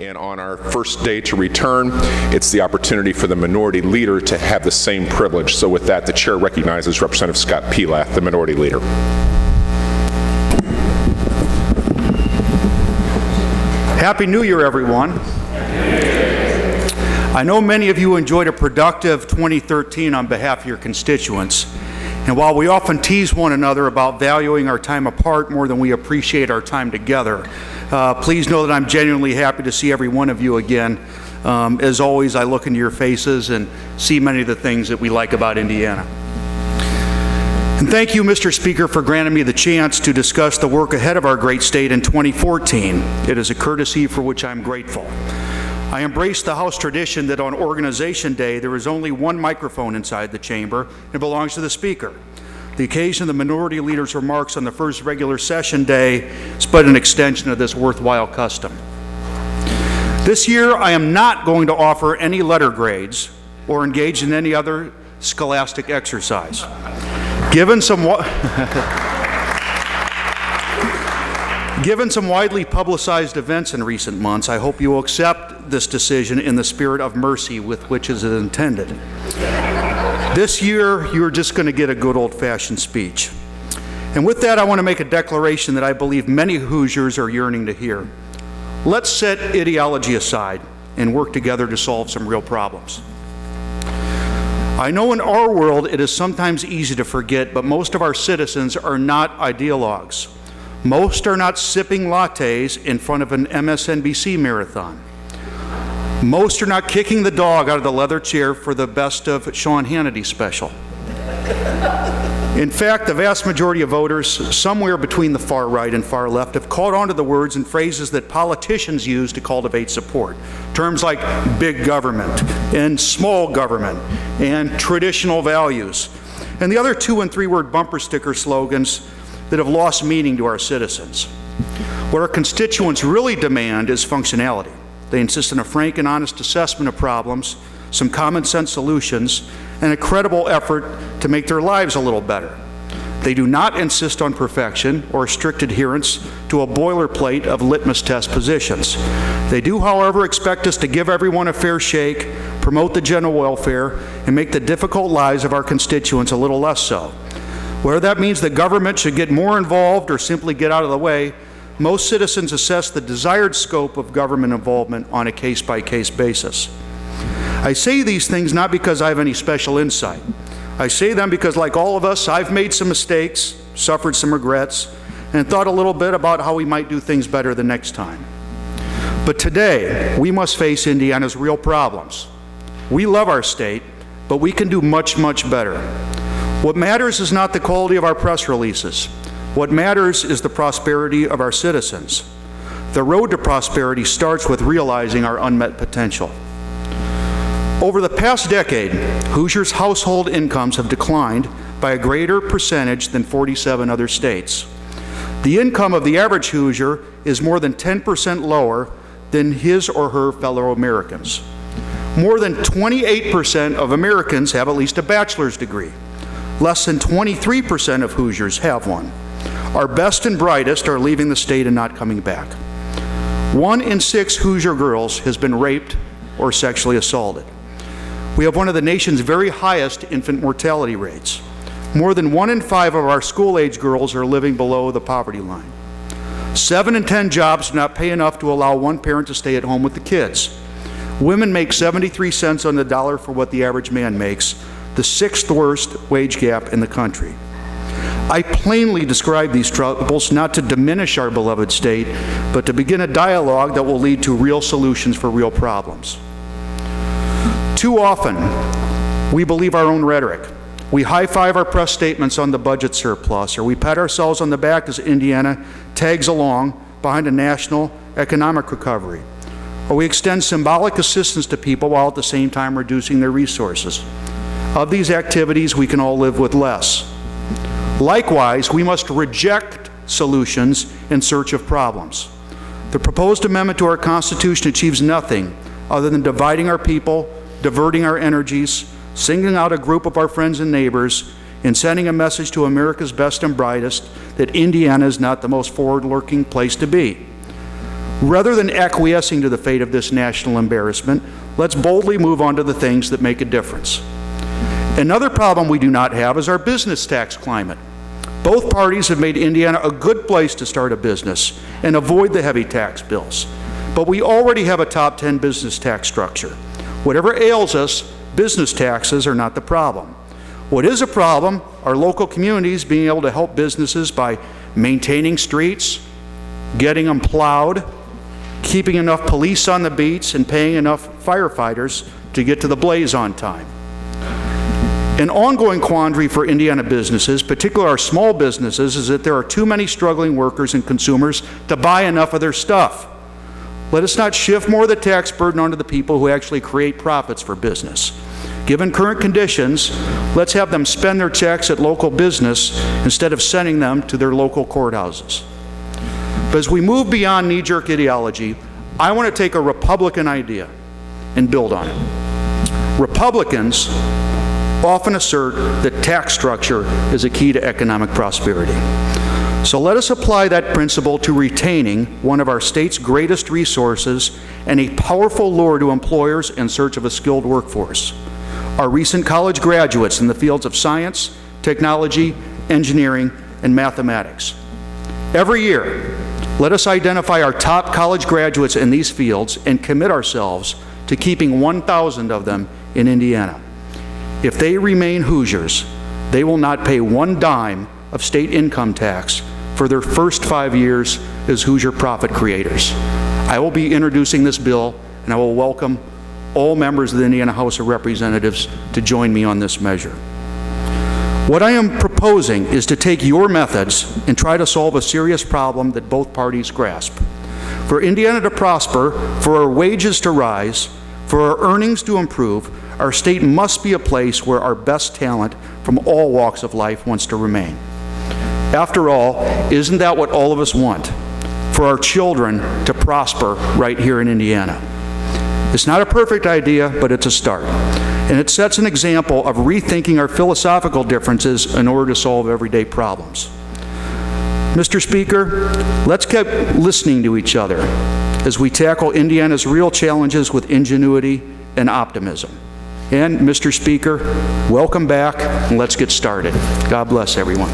And on our first day to return, it's the opportunity for the minority leader to have the same privilege. So with that, the chair recognizes Representative Scott Pelath, the minority leader. Happy New Year, everyone. I know many of you enjoyed a productive 2013 on behalf of your constituents. And while we often tease one another about valuing our time apart more than we appreciate our time together, please know that I'm genuinely happy to see every one of you again. As always, I look into your faces and see many of the things that we like about Indiana. And thank you, Mr. Speaker, for granting me the chance to discuss the work ahead of our great state in 2014. It is a courtesy for which I'm grateful. I embrace the House tradition that on Organization Day, there is only one microphone inside the chamber, and it belongs to the Speaker. The occasion of the minority leader's remarks on the first regular session day is but an extension of this worthwhile custom. This year, I am not going to offer any letter grades or engage in any other scholastic exercise. Given some widely publicized events in recent months, I hope you will accept this decision in the spirit of mercy with which it is intended. This year, you're just going to get a good old-fashioned speech. And with that, I want to make a declaration that I believe many Hoosiers are yearning to hear. Let's set ideology aside and work together to solve some real problems. I know in our world it is sometimes easy to forget, but most of our citizens are not ideologues. Most are not sipping lattes in front of an MSNBC marathon. Most are not kicking the dog out of the leather chair for the Best of Sean Hannity special. In fact, the vast majority of voters, somewhere between the far right and far left, have caught on to the words and phrases that politicians use to cultivate support. Terms like big government and small government and traditional values, and the other 2- and 3-word bumper sticker slogans that have lost meaning to our citizens. What our constituents really demand is functionality. They insist on a frank and honest assessment of problems, some common sense solutions, and a credible effort to make their lives a little better. They do not insist on perfection or strict adherence to a boilerplate of litmus test positions. They do, however, expect us to give everyone a fair shake, promote the general welfare, and make the difficult lives of our constituents a little less so. Whether that means the government should get more involved or simply get out of the way, most citizens assess the desired scope of government involvement on a case-by-case basis. I say these things not because I have any special insight. I say them because, like all of us, I've made some mistakes, suffered some regrets, and thought a little bit about how we might do things better the next time. But today, we must face Indiana's real problems. We love our state, but we can do much, much better. What matters is not the quality of our press releases. What matters is the prosperity of our citizens. The road to prosperity starts with realizing our unmet potential. Over the past decade, Hoosiers' household incomes have declined by a greater percentage than 47 other states. The income of the average Hoosier is more than 10% lower than his or her fellow Americans. More than 28% of Americans have at least a bachelor's degree. Less than 23% of Hoosiers have one. Our best and brightest are leaving the state and not coming back. 1 in 6 Hoosier girls has been raped or sexually assaulted. We have one of the nation's very highest infant mortality rates. More than 1 in 5 of our school-age girls are living below the poverty line. 7 in 10 jobs do not pay enough to allow one parent to stay at home with the kids. Women make 73 cents on the dollar for what the average man makes, the 6th worst wage gap in the country. I plainly describe these troubles not to diminish our beloved state, but to begin a dialogue that will lead to real solutions for real problems. Too often, we believe our own rhetoric. We high-five our press statements on the budget surplus, or we pat ourselves on the back as Indiana tags along behind a national economic recovery, or we extend symbolic assistance to people while at the same time reducing their resources. Of these activities, we can all live with less. Likewise, we must reject solutions in search of problems. The proposed amendment to our Constitution achieves nothing other than dividing our people, diverting our energies, singling out a group of our friends and neighbors, and sending a message to America's best and brightest that Indiana is not the most forward-looking place to be. Rather than acquiescing to the fate of this national embarrassment, let's boldly move on to the things that make a difference. Another problem we do not have is our business tax climate. Both parties have made Indiana a good place to start a business and avoid the heavy tax bills. But we already have a top 10 business tax structure. Whatever ails us, business taxes are not the problem. What is a problem are local communities being able to help businesses by maintaining streets, getting them plowed, keeping enough police on the beats, and paying enough firefighters to get to the blaze on time. An ongoing quandary for Indiana businesses, particularly our small businesses, is that there are too many struggling workers and consumers to buy enough of their stuff. Let us not shift more of the tax burden onto the people who actually create profits for business. Given current conditions, let's have them spend their checks at local business instead of sending them to their local courthouses. But as we move beyond knee-jerk ideology, I want to take a Republican idea and build on it. Republicans often assert that tax structure is a key to economic prosperity. So let us apply that principle to retaining one of our state's greatest resources and a powerful lure to employers in search of a skilled workforce. Our recent college graduates in the fields of science, technology, engineering, and mathematics. Every year, let us identify our top college graduates in these fields and commit ourselves to keeping 1,000 of them in Indiana. If they remain Hoosiers, they will not pay one dime of state income tax for their first 5 years as Hoosier profit creators. I will be introducing this bill, and I will welcome all members of the Indiana House of Representatives to join me on this measure. What I am proposing is to take your methods and try to solve a serious problem that both parties grasp. For Indiana to prosper, for our wages to rise, for our earnings to improve, our state must be a place where our best talent from all walks of life wants to remain. After all, isn't that what all of us want? For our children to prosper right here in Indiana. It's not a perfect idea, but it's a start. And it sets an example of rethinking our philosophical differences in order to solve everyday problems. Mr. Speaker, let's keep listening to each other as we tackle Indiana's real challenges with ingenuity and optimism. And Mr. Speaker, welcome back, and let's get started. God bless everyone.